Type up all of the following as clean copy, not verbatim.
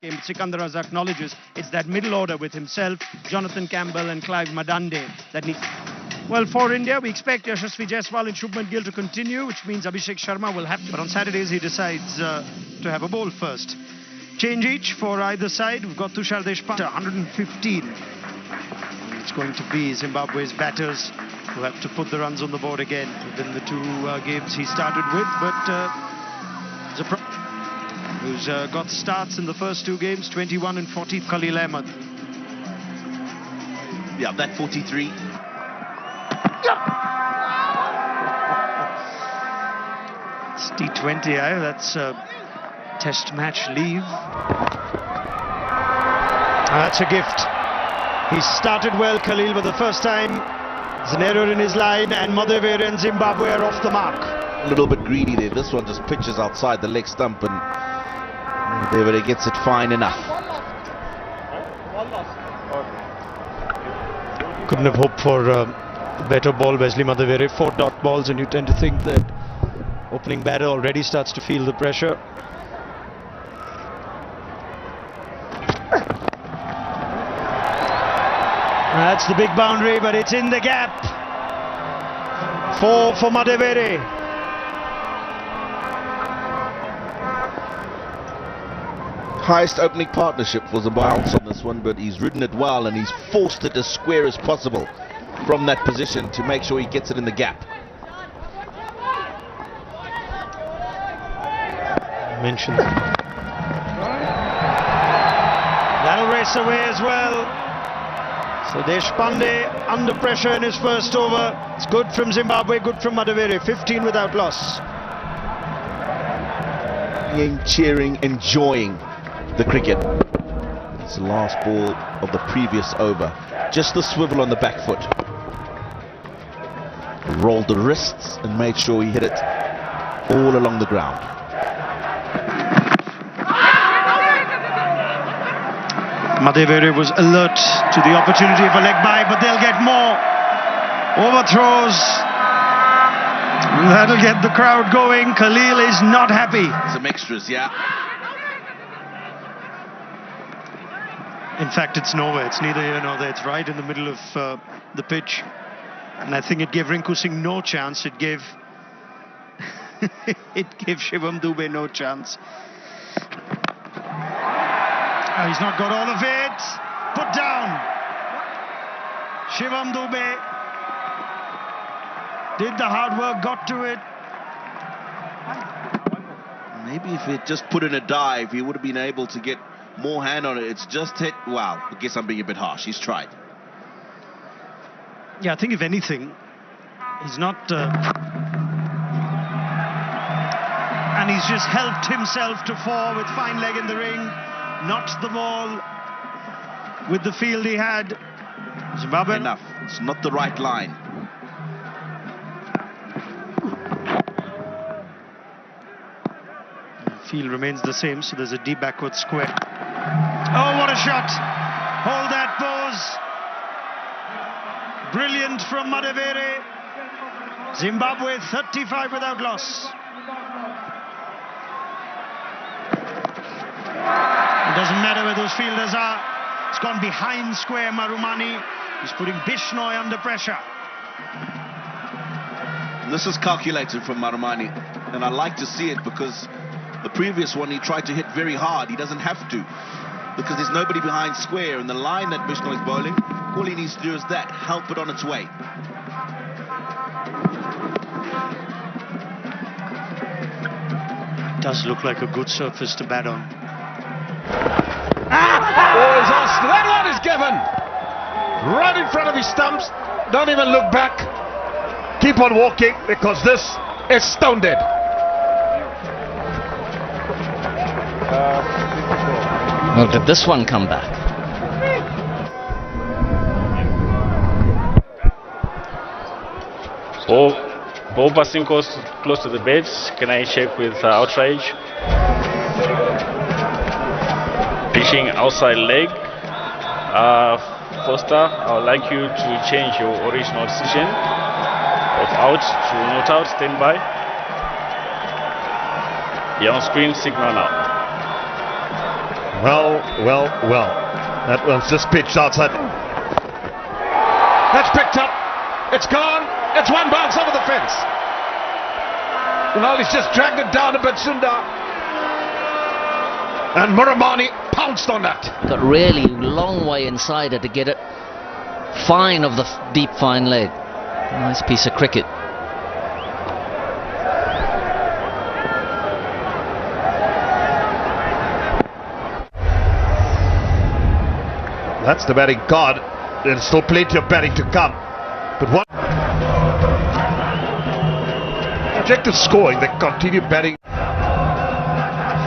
Sikandar Razak acknowledges it's that middle order with himself, Jonathan Campbell and Clive Madande that need. Well, for India, we expect Yashasvi Jaiswal and Shubman Gill to continue, which means Abhishek Sharma will have to. But on Saturdays, he decides to have a bowl first. Change each for either side. We've got Tushar Deshpande, 115. It's going to be Zimbabwe's batters who have to put the runs on the board again within the two games he started with. But who's got starts in the first two games, 21 and 40, Khalil Ahmed. Yeah, that 43. It's T20, that's test match leave. That's a gift. He started well, Khalil, but the first time there's an error in his line, and Madhevere and Zimbabwe are off the mark. A little bit greedy there. This one just pitches outside the leg stump, and Madhevere gets it fine enough. Couldn't have hoped for a better ball, Wesley Madhevere. 4 dot balls, and you tend to think that opening batter already starts to feel the pressure. That's the big boundary, but it's in the gap. 4 for Madhevere. Highest opening partnership was a bounce on this one, but he's ridden it well and he's forced it as square as possible from that position to make sure he gets it in the gap. Mentioned. That'll race away as well. So Deshpande under pressure in his first over. It's good from Zimbabwe, good from Madhevere. 15 without loss. Cheering, enjoying the cricket. It's the last ball of the previous over. Just the swivel on the back foot. Rolled the wrists and made sure he hit it all along the ground. Madhevere was alert to the opportunity of a leg bye, but they'll get more. Overthrows. That'll get the crowd going. Khalil is not happy. Some extras, yeah. In fact, it's nowhere. It's neither here nor there. It's right in the middle of the pitch. And I think it gave Rinku Singh no chance. It gave Shivam Dube no chance. He's not got all of it. Put down. Shivam Dube did the hard work, got to it. Maybe if he had just put in a dive, he would have been able to get more hand on it. It's just hit. Wow, I guess I'm being a bit harsh. He's tried. Yeah, I think if anything, he's not... and he's just helped himself to fall with fine leg in the ring. Knocked the ball with the field he had. Zimbabwe. Enough. It's not the right line. The field remains the same, so there's a deep backward square. Oh, what a shot! Hold that pose. Brilliant from Madhevere. Zimbabwe 35 without loss. It doesn't matter where those fielders are. It's gone behind square. Marumani is putting Bishnoi under pressure. This is calculated from Marumani, and I like to see it because the previous one he tried to hit very hard. He doesn't have to because there's nobody behind square, and the line that Bishnoi is bowling, all he needs to do is that, help it on its way. It does look like a good surface to bat on. That one is given right in front of his stumps. Don't even look back. Keep on walking because this is stone dead. Well, did this one come back? Ball passing close to the beds. Can I check with outrage? Pitching outside leg. Foster, I would like you to change your original decision of out to not out. Stand by. You're on screen signal now. Well. That one's just pitched outside. That's picked up. It's gone. It's one bounce over the fence. Well, he's just dragged it down a bit, Sundar. And Muramani pounced on that. Got really long way inside it to get it fine of the deep fine leg. Nice piece of cricket. That's the batting card. There's still plenty of batting to come. But one objective scoring, they continue batting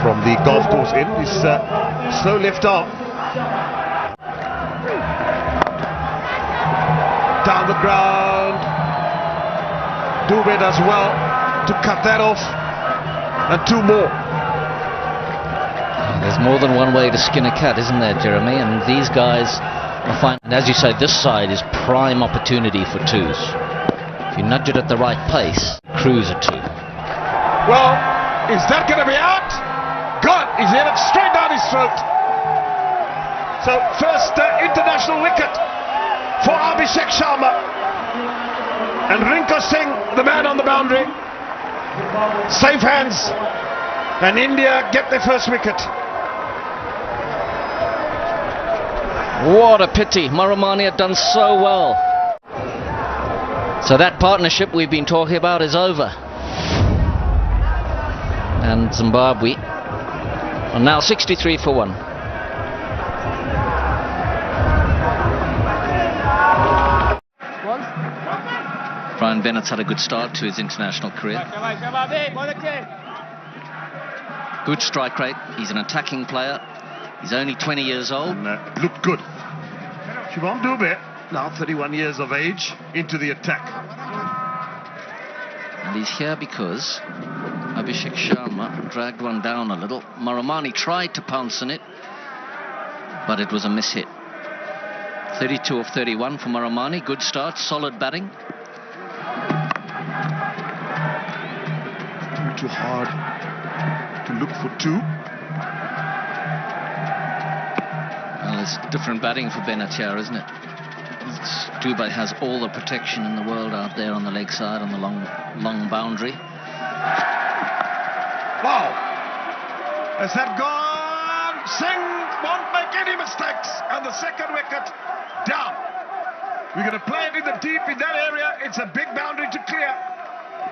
from the golf course in. His slow left arm. Down the ground. Dubé does well to cut that off. And two more. There's more than one way to skin a cat, isn't there, Jeremy? And these guys are fine. And as you say, this side is prime opportunity for twos. If you nudge it at the right pace, cruise a two. Well, is that going to be out? God, he's hit it straight down his throat. So, first international wicket for Abhishek Sharma. And Rinko Singh, the man on the boundary. Safe hands. And India get their first wicket. What a pity. Muramani had done so well. So that partnership we've been talking about is over. And Zimbabwe are now 63 for 1. Brian Bennett's had a good start to his international career. Good strike rate. He's an attacking player. He's only 20 years old. And, looked good. Shivam Dubé, now 31 years of age, into the attack. And he's here because Abhishek Sharma dragged one down a little. Muramani tried to pounce on it, but it was a miss hit. 32 of 31 for Muramani. Good start, solid batting. Too hard to look for two. Well, it's different batting for Bennett here, isn't it? Dubé has all the protection in the world out there on the leg side, on the long boundary. Wow! Has that gone? Singh won't make any mistakes. And the second wicket down. We're going to play it in the deep in that area. It's a big boundary to clear.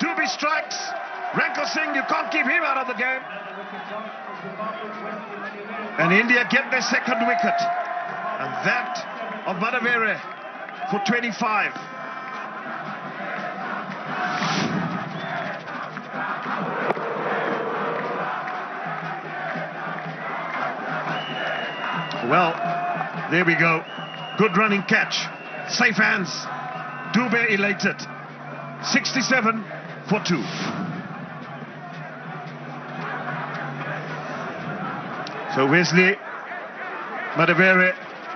Dubé strikes. Rinko Singh, you can't keep him out of the game. And India get their second wicket. And that of Madavere for 25. Well, there we go. Good running catch. Safe hands. Dubé elated. 67 for 2. So Wesley Madavere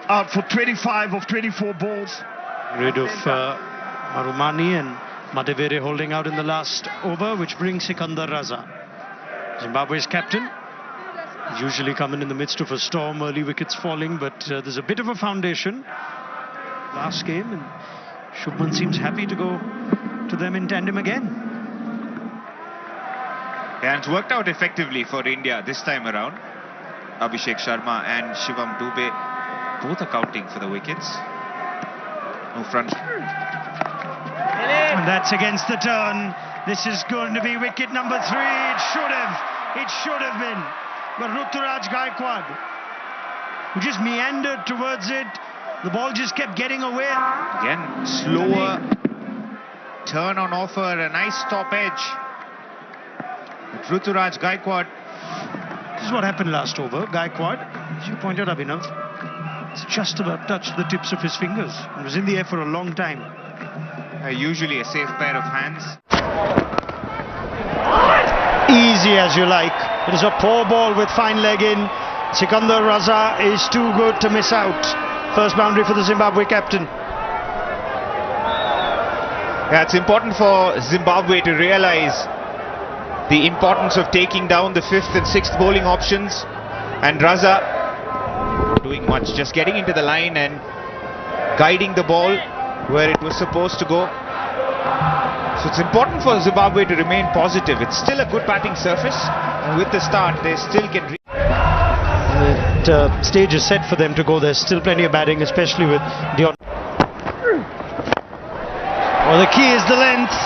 out for 25 of 24 balls. Rid of Marumani and Madavere holding out in the last over, which brings Sikandar Raza, Zimbabwe's captain. He's usually coming in the midst of a storm, early wickets falling, but there's a bit of a foundation last game, and Shubman seems happy to go to them in tandem again. And it's worked out effectively for India this time around. Abhishek Sharma and Shivam Dubé both accounting for the wickets. No front. And that's against the turn. This is going to be wicket number 3. It should have been. But Ruturaj Gaikwad, who just meandered towards it. The ball just kept getting away. Again, slower turn on offer, a nice top edge. But Ruturaj Gaikwad. This is what happened last over. Gaikwad, as you pointed out, Abhinav, it's just about touched the tips of his fingers. It was in the air for a long time. Usually a safe pair of hands. Easy as you like. It is a poor ball with fine leg in. Sikandar Raza is too good to miss out. First boundary for the Zimbabwe captain. Yeah, it's important for Zimbabwe to realize the importance of taking down the 5th and 6th bowling options. And Raza doing much, just getting into the line and guiding the ball where it was supposed to go. So it's important for Zimbabwe to remain positive. It's still a good batting surface, and with the start they still can The stage is set for them to go. There's still plenty of batting, especially with Dion. Well, the key is the length,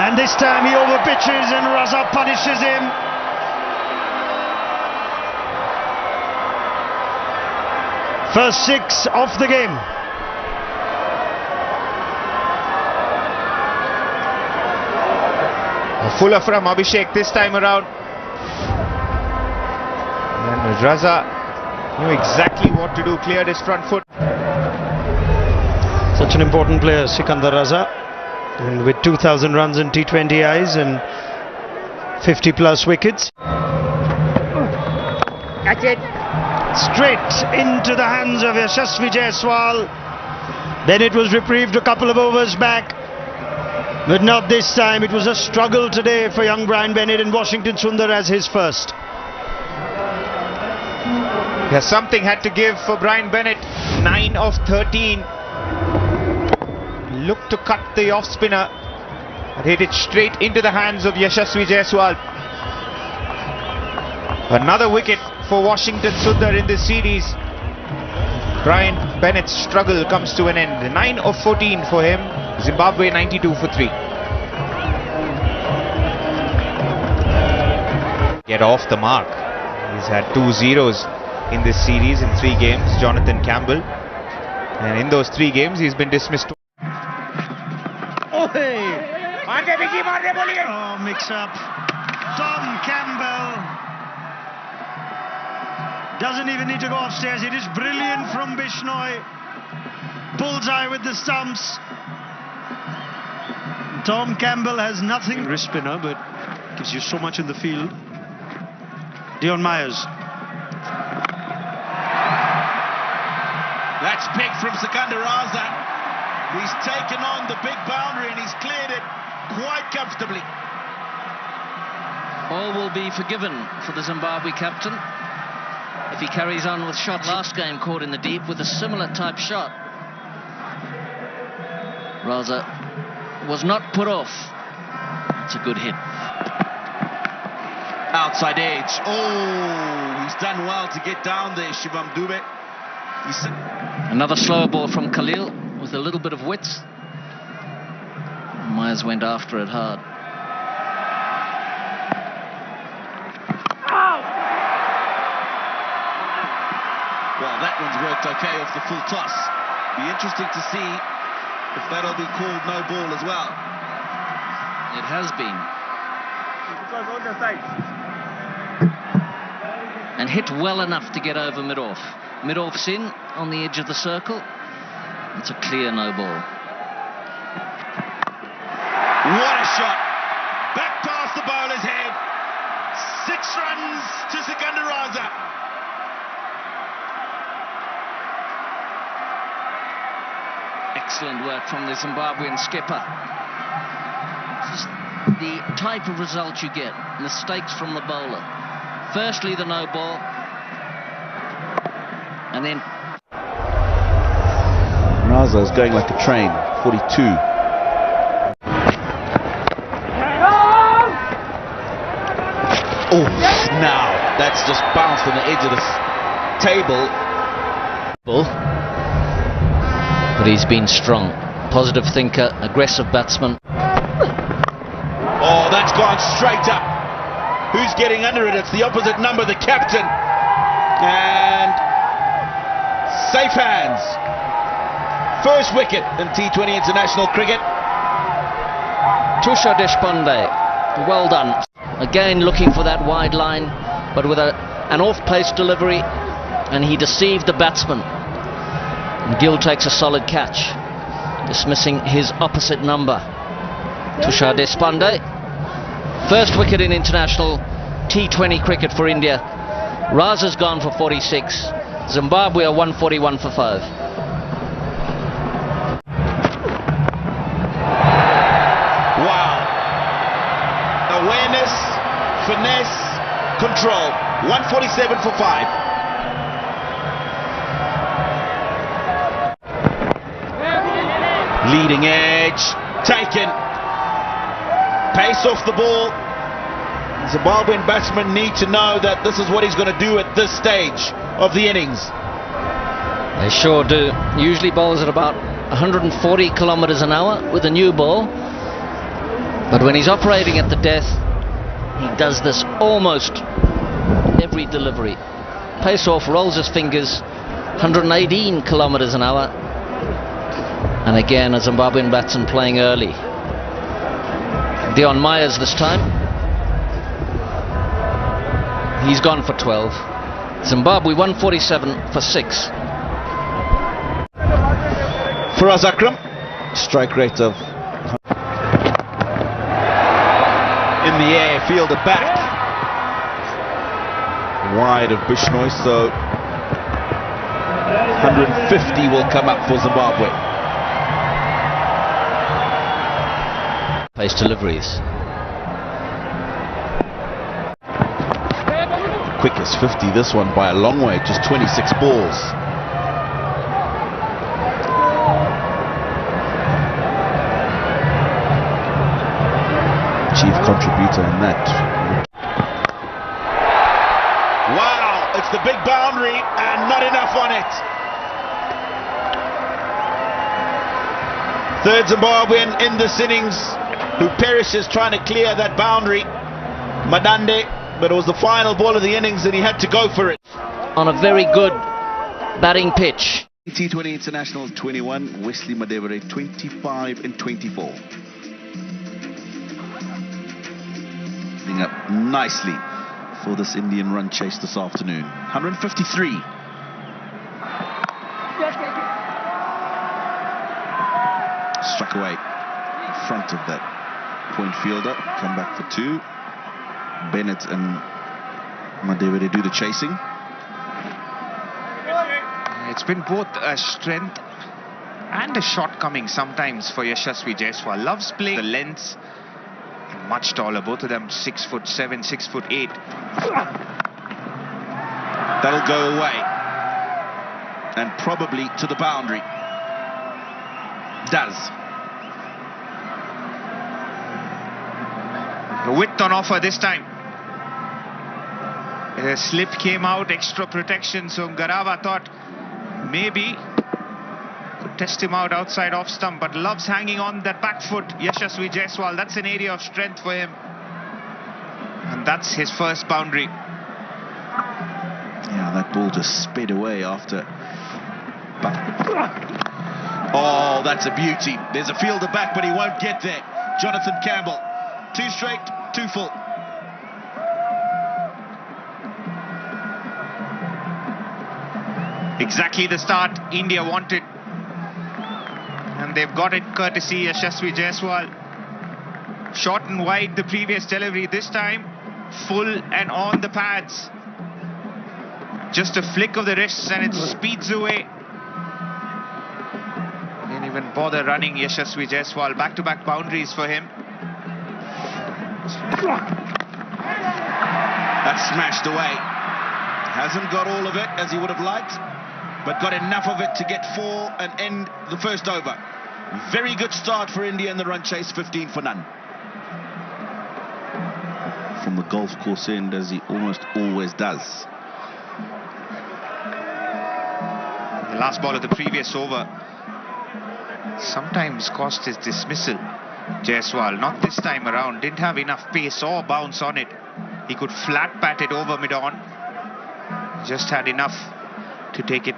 and this time he overpitches and Raza punishes him. First 6 off the game. A fuller from Abhishek this time around. And Raza knew exactly what to do, cleared his front foot. Such an important player, Sikandar Raza, and with 2,000 runs in T20Is and 50 plus wickets. That's it. Straight into the hands of Yashasvi Jaiswal. Then it was reprieved a couple of overs back, but not this time. It was a struggle today for young Brian Bennett, and Washington Sundar as his first. Yeah, something had to give for Brian Bennett. 9 of 13. Looked to cut the off spinner, but hit it straight into the hands of Yashasvi Jaiswal. Another wicket for Washington Sundar in this series. Brian Bennett's struggle comes to an end. 9 of 14 for him. Zimbabwe 92 for 3. Get off the mark. He's had 2 zeros in this series in 3 games, Jonathan Campbell. And in those 3 games, he's been dismissed. Oh, mix up. Tom Campbell doesn't even need to go upstairs. It is brilliant from Bishnoi. Bullseye with the stumps. Tom Campbell has nothing. Wrist spinner, but gives you so much in the field. Dion Myers. That's big from Sikandar Raza. He's taken on the big boundary and he's cleared it quite comfortably. All will be forgiven for the Zimbabwe captain if he carries on with shot. Last game caught in the deep with a similar type shot. Raza was not put off. It's a good hit. Outside edge. Oh, he's done well to get down there, Shivam Dube. Another slower ball from Khalil with a little bit of width. Myers went after it hard. Well, that one's worked okay off the full toss. Be interesting to see if that'll be called no ball as well. It has been. And hit well enough to get over mid-off. Mid-off's in on the edge of the circle. It's a clear no ball. What a shot! Back past the bowler's head. 6 runs to Sikandar Raza. Excellent work from the Zimbabwean skipper. Just the type of result you get. Mistakes from the bowler. Firstly, the no ball. And then Raza is going like a train. 42. Oh, now that's just bounced on the edge of the table. But he's been strong. Positive thinker, aggressive batsman. Oh, that's gone straight up. Who's getting under it? It's the opposite number, the captain. And safe hands. First wicket in T20 international cricket. Tushar Deshpande, well done. Again looking for that wide line, but with an off-pace delivery, and he deceived the batsman. And Gill takes a solid catch, dismissing his opposite number. Tushar Deshpande, first wicket in international T20 cricket for India. Raza's gone for 46. Zimbabwe are 141 for 5. Wow. Awareness, finesse, control. 147 for 5. Leading edge, taken. Pace off the ball. Zimbabwean batsmen need to know that this is what he's going to do at this stage of the innings. They sure do. Usually bowls at about 140 kilometers an hour with a new ball. But when he's operating at the death, he does this almost every delivery. Pace off, rolls his fingers, 118 kilometers an hour. And again, a Zimbabwean batsman playing early. Dion Myers this time. He's gone for 12. Zimbabwe 147 for 6. Faraz Akram, strike rate of in the air, fielded back wide of Bishnoi, so 150 will come up for Zimbabwe. Pace deliveries. Quickest 50 this one by a long way, just 26 balls. Chief contributor in that. Wow, it's the big boundary and not enough on it. Third Zimbabwean in this innings who perishes trying to clear that boundary. Madande, but it was the final ball of the innings and he had to go for it. On a very good batting pitch. T20 International 21, Wesley Madevere 25 and 24. Up nicely for this Indian run chase this afternoon. 153. Struck away in front of that point fielder. Come back for 2. Bennett and Madevere do the chasing. It's been both a strength and a shortcoming sometimes for Yashasvi Jaiswal. Loves playing the lengths. Much taller, both of them 6'7", 6'8". That'll go away. And probably to the boundary. Does. The width on offer this time. A slip came out, extra protection, so Garava thought maybe could test him out outside off stump, but loves hanging on that back foot. Yashasvi Jaiswal, that's an area of strength for him. And that's his first boundary. Yeah, that ball just sped away after. Oh, that's a beauty. There's a fielder back, but he won't get there. Jonathan Campbell. 2 straight, 2 full. Exactly the start India wanted. And they've got it courtesy Yashasvi Jaiswal. Short and wide the previous delivery. This time, full and on the pads. Just a flick of the wrists and it speeds away. Didn't even bother running Yashasvi Jaiswal. Back-to-back boundaries for him. That's smashed away. Hasn't got all of it as he would have liked, but got enough of it to get 4 and end the first over. Very good start for India in the run chase, 15 for none. From the golf course end, as he almost always does. The last ball of the previous over sometimes cost his dismissal. Jaiswal, not this time around, didn't have enough pace or bounce on it. He could flat bat it over mid-on. Just had enough to take it.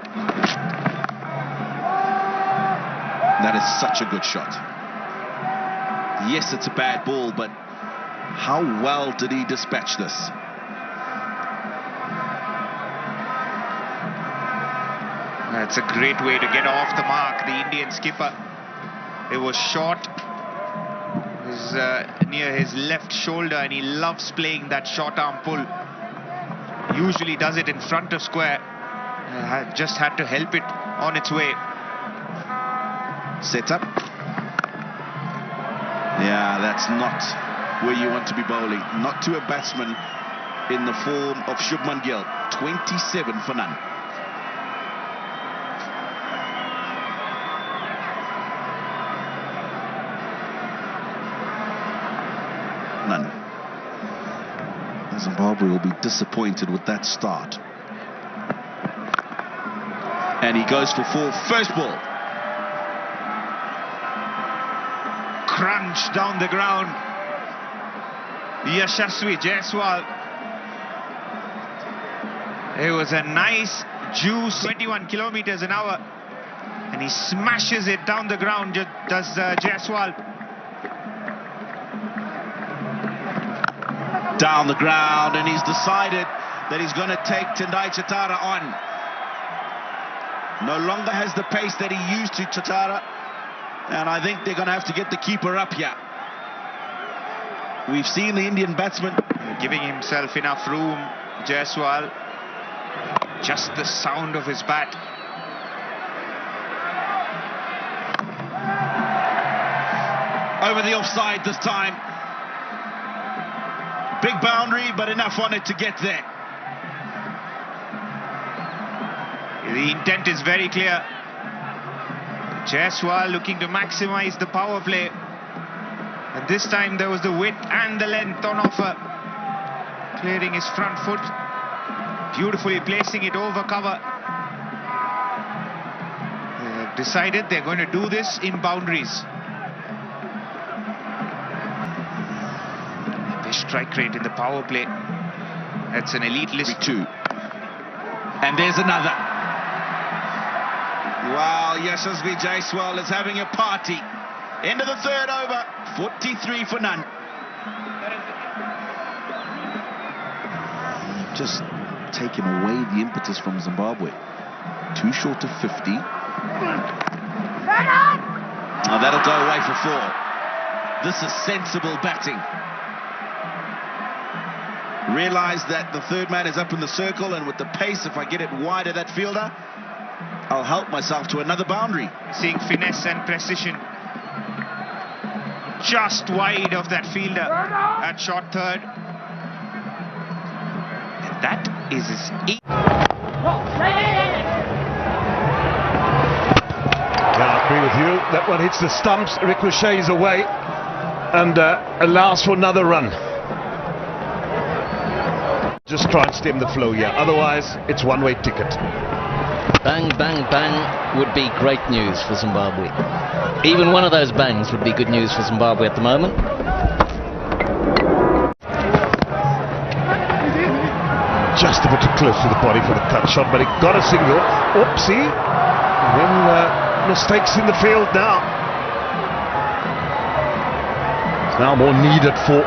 That is such a good shot. Yes, it's a bad ball, but how well did he dispatch this? That's a great way to get off the mark, the Indian skipper. It was short. It was near his left shoulder, and he loves playing that short arm pull. Usually does it in front of square. Just had to help it on its way. Set up. Yeah, that's not where you want to be bowling. Not to a batsman in the form of Shubman Gill. 27 for none. none. Zimbabwe will be disappointed with that start. And he goes for 4. First ball. Crunch down the ground. Yashasvi Jaiswal. It was a nice juice, 21 kilometers an hour. And he smashes it down the ground, does Jaiswal. Down the ground, and he's decided that he's going to take Tendai Chatara on. No longer has the pace that he used to, Chatara. And I think they're going to have to get the keeper up here. We've seen the Indian batsman giving himself enough room, Jaiswal. Just the sound of his bat. Over the offside this time. Big boundary, but enough on it to get there. The intent is very clear. Jaiswal looking to maximize the power play. And this time there was the width and the length on offer. Clearing his front foot. Beautifully placing it over cover. They have decided they're going to do this in boundaries. Best strike rate in the power play. That's an elite list. 2. And there's another. Wow, Yashasvi Jaiswal is having a party. End of the third over, 43 for none. Just taken away the impetus from Zimbabwe. Too short of 50. Now that'll go away for 4. This is sensible batting. Realise that the third man is up in the circle, and with the pace, if I get it wide of that fielder, I'll help myself to another boundary. Seeing finesse and precision. Just wide of that fielder at short third. And that is his 8th. Yeah, I agree with you. That one hits the stumps, ricochets away, and allows for another run. Just try and stem the flow here. Otherwise, it's one-way ticket. Bang, bang, bang would be great news for Zimbabwe. Even one of those bangs would be good news for Zimbabwe at the moment. Just a bit too close to the body for the cut shot, but he got a single. Oopsie. And then mistakes in the field now. It's now more needed for...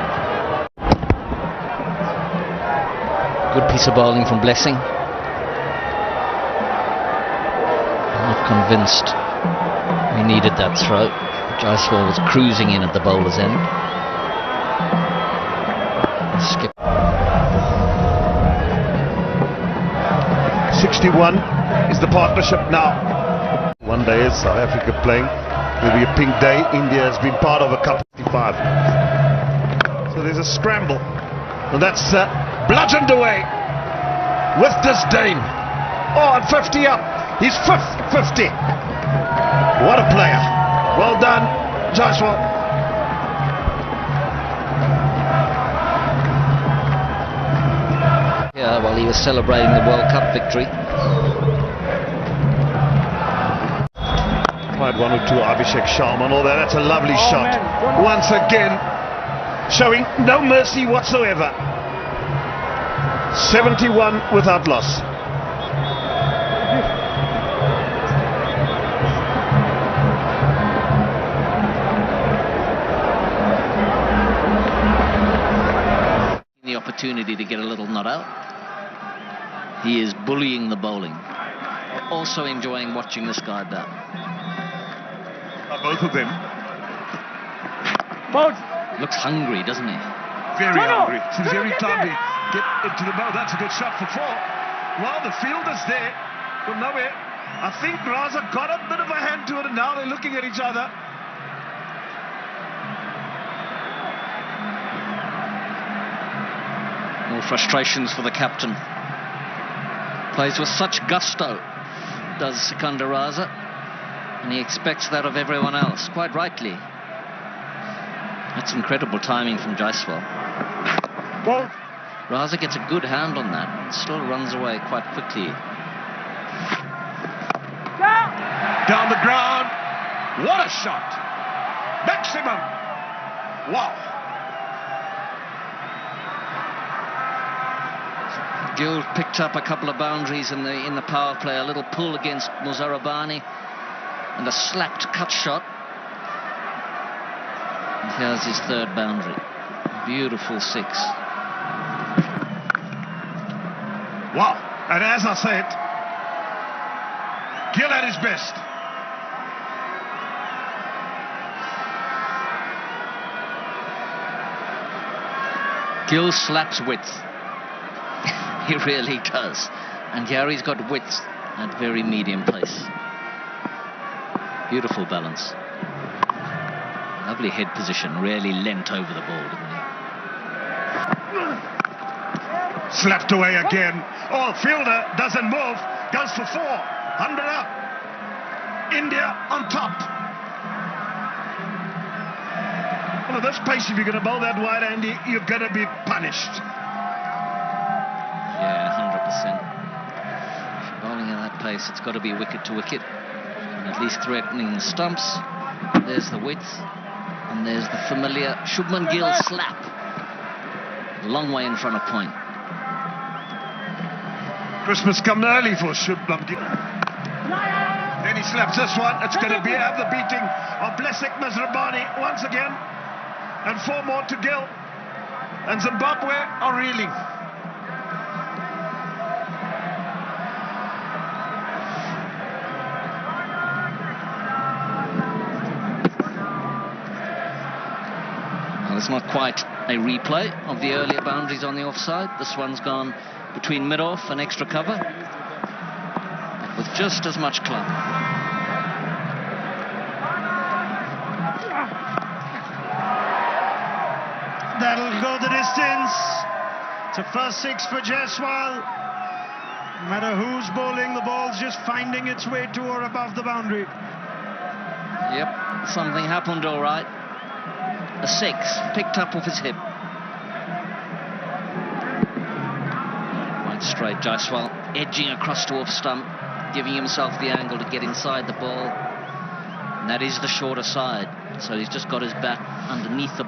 Good piece of bowling from Blessing. Not convinced we needed that throw. Jaiswal was cruising in at the bowler's end. Skip. 61 is the partnership now. One day is South Africa playing. Will be a pink day. India has been part of a cup 55. So there's a scramble. And that's bludgeoned away with disdain. Oh, and 50 up. He's 50. What a player. Well done, Jaiswal. Yeah, while he was celebrating the World Cup victory. Tried 1 or 2 Abhishek Sharma and all that. That's a lovely shot. Man. Once again, showing no mercy whatsoever. 71 without loss. The opportunity to get a little nut out. He is bullying the bowling. Also enjoying watching this guy bat. Both of them. Looks hungry, doesn't he? Very hungry. Since every time they get into the bowl, that's a good shot for 4. Well, the fielder's there from nowhere. I think Raza got a bit of a hand to it, and now they're looking at each other. More frustrations for the captain. Plays with such gusto, does Sikandar Raza, and he expects that of everyone else, quite rightly. That's incredible timing from Jaiswal. Ball. Raza gets a good hand on that. Still runs away quite quickly. Down the ground. What a shot. Maximum. Wow. Gill picked up a couple of boundaries in the power play. A little pull against Muzarabani and a slapped cut shot. And here's his third boundary. Beautiful 6. Wow. And as I said, Gill at his best. Gill slaps width. He really does. And here he's got width at very medium pace. Beautiful balance. Lovely head position. Really leant over the ball, didn't he? Slapped away again. Oh, fielder doesn't move. Goes for 4. 100 up. India on top. Well, that's pace. If you're going to bowl that wide, Andy, you're going to be punished. Yeah, 100%. If you're bowling at that pace, it's got to be wicket to wicket. And at least threatening the stumps. There's the width. And there's the familiar Shubman Gill slap. A long way in front of point. Christmas come early for Shubman Gill. Then he slaps this one. It's going to be at the beating of Blessing Muzarabani once again. And 4 more to Gill. And Zimbabwe are reeling. Well, it's not quite a replay of the earlier boundaries on the offside. This one's gone between mid-off and extra cover, with just as much club. That'll go the distance. It's a first 6 for Jaiswal. No matter who's bowling, the ball's just finding its way to or above the boundary. Yep, something happened all right. A 6, picked up off his hip. Quite straight, Jaiswal edging across to off stump, giving himself the angle to get inside the ball. And that is the shorter side, so he's just got his bat underneath the